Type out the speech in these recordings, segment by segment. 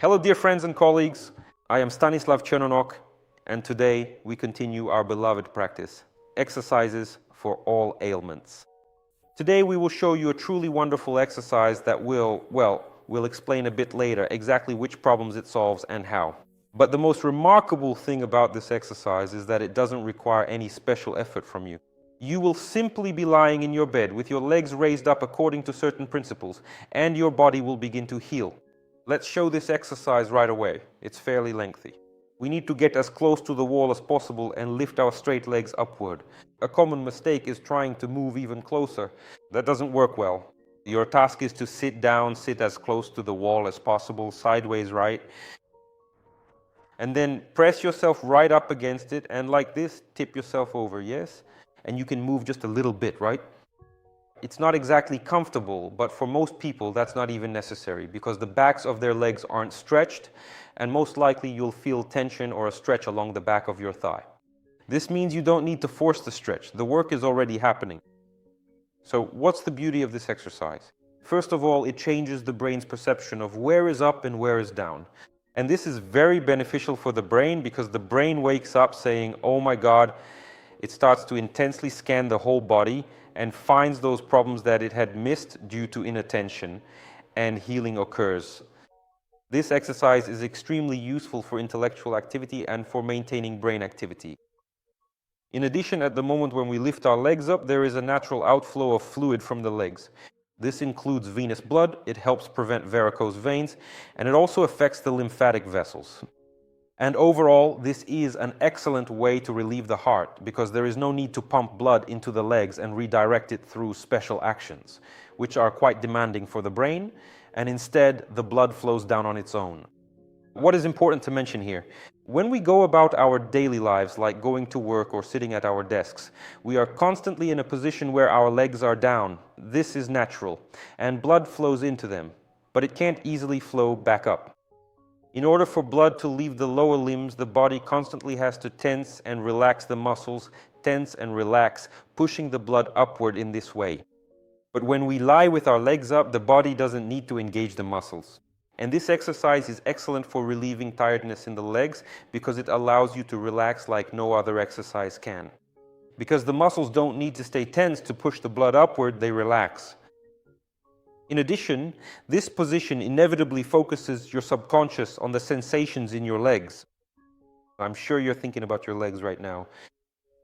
Hello dear friends and colleagues, I am Stanislav Chernonog, and today we continue our beloved practice, exercises for all ailments. Today we will show you a truly wonderful exercise that we'll explain a bit later exactly which problems it solves and how. But the most remarkable thing about this exercise is that it doesn't require any special effort from you. You will simply be lying in your bed with your legs raised up according to certain principles, and your body will begin to heal. Let's show this exercise right away. It's fairly lengthy. We need to get as close to the wall as possible and lift our straight legs upward. A common mistake is trying to move even closer. That doesn't work well. Your task is to sit down, sit as close to the wall as possible, sideways right. And then press yourself right up against it, and like this, tip yourself over, yes? And you can move just a little bit, right? It's not exactly comfortable, but for most people that's not even necessary because the backs of their legs aren't stretched, and most likely you'll feel tension or a stretch along the back of your thigh. This means you don't need to force the stretch. The work is already happening. So what's the beauty of this exercise? First of all, it changes the brain's perception of where is up and where is down. And this is very beneficial for the brain because the brain wakes up saying, oh my God, it starts to intensely scan the whole body and finds those problems that it had missed due to inattention, and healing occurs. This exercise is extremely useful for intellectual activity and for maintaining brain activity. In addition, at the moment when we lift our legs up, there is a natural outflow of fluid from the legs. This includes venous blood, it helps prevent varicose veins, and it also affects the lymphatic vessels. And overall, this is an excellent way to relieve the heart because there is no need to pump blood into the legs and redirect it through special actions, which are quite demanding for the brain, and instead the blood flows down on its own. What is important to mention here? When we go about our daily lives, like going to work or sitting at our desks, we are constantly in a position where our legs are down. This is natural, and blood flows into them, but it can't easily flow back up. In order for blood to leave the lower limbs, the body constantly has to tense and relax the muscles, tense and relax, pushing the blood upward in this way. But when we lie with our legs up, the body doesn't need to engage the muscles. And this exercise is excellent for relieving tiredness in the legs because it allows you to relax like no other exercise can. Because the muscles don't need to stay tense to push the blood upward, they relax. In addition, this position inevitably focuses your subconscious on the sensations in your legs. I'm sure you're thinking about your legs right now.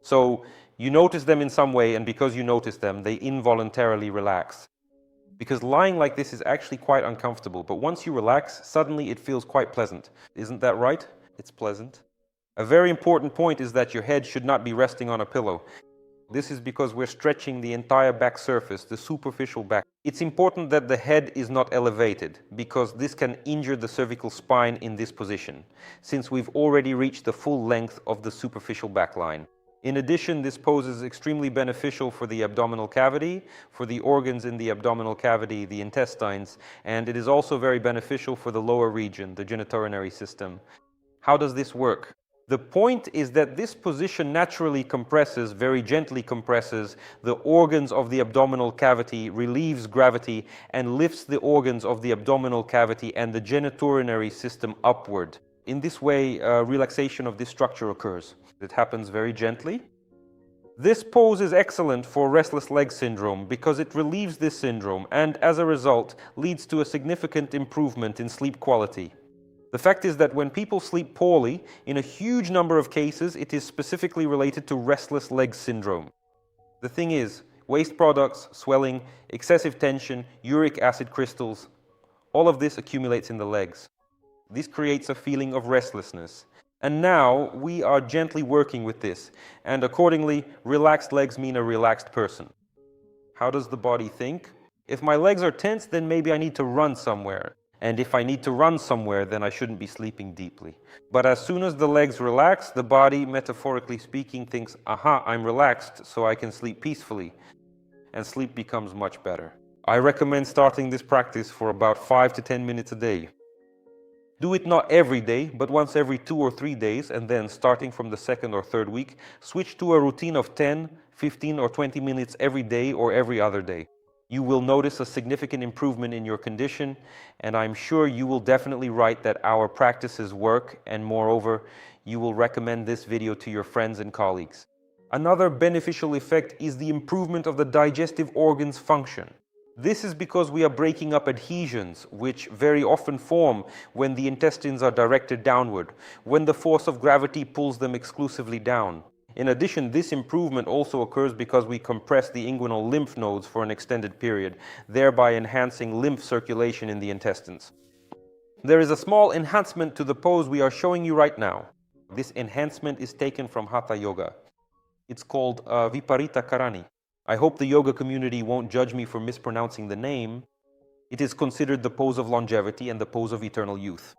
So you notice them in some way, and because you notice them, they involuntarily relax. Because lying like this is actually quite uncomfortable, but once you relax, suddenly it feels quite pleasant. Isn't that right? It's pleasant. A very important point is that your head should not be resting on a pillow. This is because we're stretching the entire back surface, the superficial back. It's important that the head is not elevated because this can injure the cervical spine in this position, since we've already reached the full length of the superficial back line. In addition, this pose is extremely beneficial for the abdominal cavity, for the organs in the abdominal cavity, the intestines, and it is also very beneficial for the lower region, the genitourinary system. How does this work? The point is that this position naturally compresses, very gently compresses, the organs of the abdominal cavity, relieves gravity, and lifts the organs of the abdominal cavity and the genitourinary system upward. In this way, relaxation of this structure occurs. It happens very gently. This pose is excellent for restless leg syndrome because it relieves this syndrome and, as a result, leads to a significant improvement in sleep quality. The fact is that when people sleep poorly, in a huge number of cases, it is specifically related to restless leg syndrome. The thing is, waste products, swelling, excessive tension, uric acid crystals, all of this accumulates in the legs. This creates a feeling of restlessness. And now we are gently working with this, and accordingly, relaxed legs mean a relaxed person. How does the body think? If my legs are tense, then maybe I need to run somewhere. And if I need to run somewhere, then I shouldn't be sleeping deeply. But as soon as the legs relax, the body, metaphorically speaking, thinks, aha, I'm relaxed, so I can sleep peacefully. And sleep becomes much better. I recommend starting this practice for about 5 to 10 minutes a day. Do it not every day, but once every 2 or 3 days, and then, starting from the second or third week, switch to a routine of 10, 15 or 20 minutes every day or every other day. You will notice a significant improvement in your condition, and I'm sure you will definitely write that our practices work, and moreover, you will recommend this video to your friends and colleagues. Another beneficial effect is the improvement of the digestive organs' function. This is because we are breaking up adhesions, which very often form when the intestines are directed downward, when the force of gravity pulls them exclusively down. In addition, this improvement also occurs because we compress the inguinal lymph nodes for an extended period, thereby enhancing lymph circulation in the intestines. There is a small enhancement to the pose we are showing you right now. This enhancement is taken from Hatha Yoga. It's called Viparita Karani. I hope the yoga community won't judge me for mispronouncing the name. It is considered the pose of longevity and the pose of eternal youth.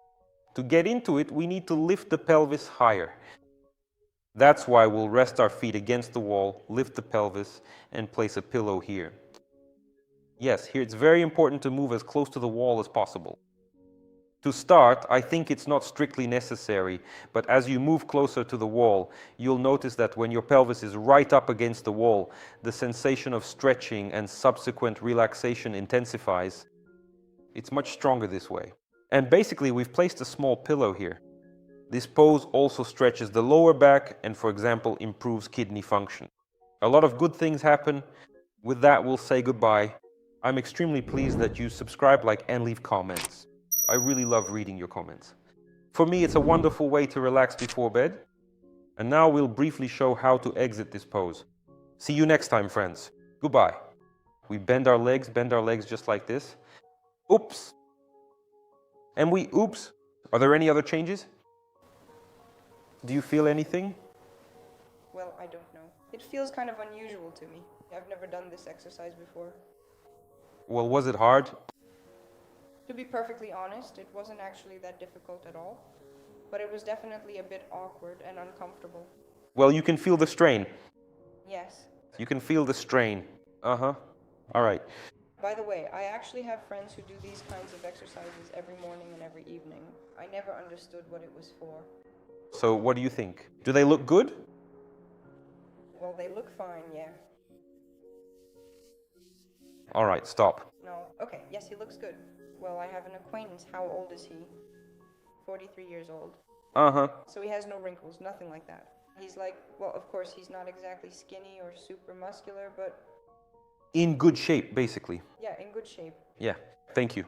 To get into it, we need to lift the pelvis higher. That's why we'll rest our feet against the wall, lift the pelvis, and place a pillow here. Yes, here it's very important to move as close to the wall as possible. To start, I think it's not strictly necessary, but as you move closer to the wall, you'll notice that when your pelvis is right up against the wall, the sensation of stretching and subsequent relaxation intensifies. It's much stronger this way. And basically, we've placed a small pillow here. This pose also stretches the lower back and, for example, improves kidney function. A lot of good things happen. With that, we'll say goodbye. I'm extremely pleased that you subscribe, like, and leave comments. I really love reading your comments. For me, it's a wonderful way to relax before bed. And now we'll briefly show how to exit this pose. See you next time, friends. Goodbye. We bend our legs just like this. Oops. And we oops. Are there any other changes? Do you feel anything? Well, I don't know. It feels kind of unusual to me. I've never done this exercise before. Well, was it hard? To be perfectly honest, it wasn't actually that difficult at all, but it was definitely a bit awkward and uncomfortable. Well, you can feel the strain. Yes. You can feel the strain. Uh-huh. All right. By the way, I actually have friends who do these kinds of exercises every morning and every evening. I never understood what it was for. So what do you think? Do they look good? Well, they look fine, yeah. All right, stop. No, okay, yes, he looks good. Well, I have an acquaintance. How old is he? 43 years old. Uh-huh. So he has no wrinkles, nothing like that. He's like, well, of course, he's not exactly skinny or super muscular, but... In good shape, basically. Yeah, in good shape. Yeah, thank you.